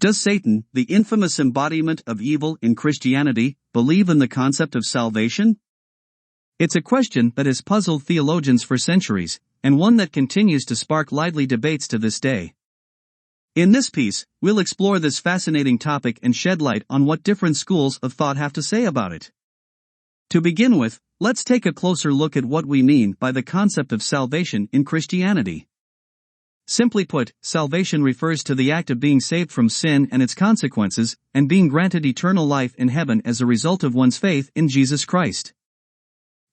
Does Satan, the infamous embodiment of evil in Christianity, believe in the concept of salvation? It's a question that has puzzled theologians for centuries, and one that continues to spark lively debates to this day. In this piece, we'll explore this fascinating topic and shed light on what different schools of thought have to say about it. To begin with, let's take a closer look at what we mean by the concept of salvation in Christianity. Simply put, salvation refers to the act of being saved from sin and its consequences, and being granted eternal life in heaven as a result of one's faith in Jesus Christ.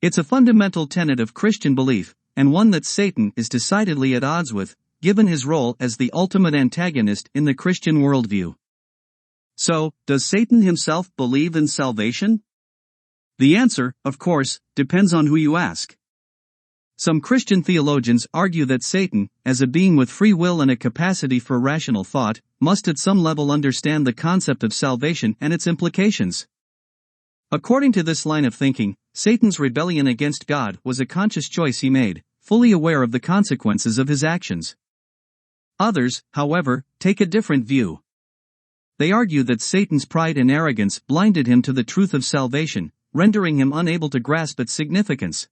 It's a fundamental tenet of Christian belief, and one that Satan is decidedly at odds with, given his role as the ultimate antagonist in the Christian worldview. So, does Satan himself believe in salvation? The answer, of course, depends on who you ask. Some Christian theologians argue that Satan, as a being with free will and a capacity for rational thought, must at some level understand the concept of salvation and its implications. According to this line of thinking, Satan's rebellion against God was a conscious choice he made, fully aware of the consequences of his actions. Others, however, take a different view. They argue that Satan's pride and arrogance blinded him to the truth of salvation, rendering him unable to grasp its significance.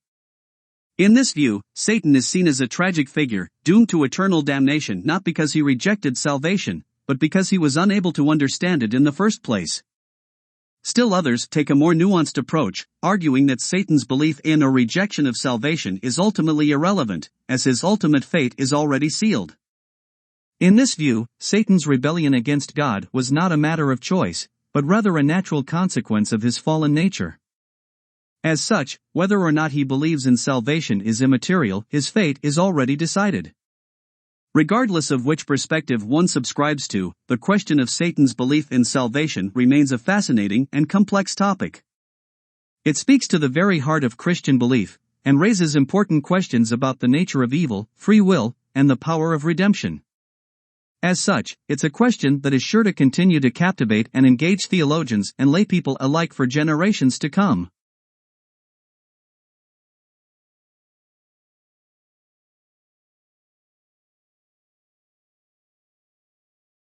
In this view, Satan is seen as a tragic figure, doomed to eternal damnation not because he rejected salvation, but because he was unable to understand it in the first place. Still others take a more nuanced approach, arguing that Satan's belief in or rejection of salvation is ultimately irrelevant, as his ultimate fate is already sealed. In this view, Satan's rebellion against God was not a matter of choice, but rather a natural consequence of his fallen nature. As such, whether or not he believes in salvation is immaterial, his fate is already decided. Regardless of which perspective one subscribes to, the question of Satan's belief in salvation remains a fascinating and complex topic. It speaks to the very heart of Christian belief, and raises important questions about the nature of evil, free will, and the power of redemption. As such, it's a question that is sure to continue to captivate and engage theologians and laypeople alike for generations to come.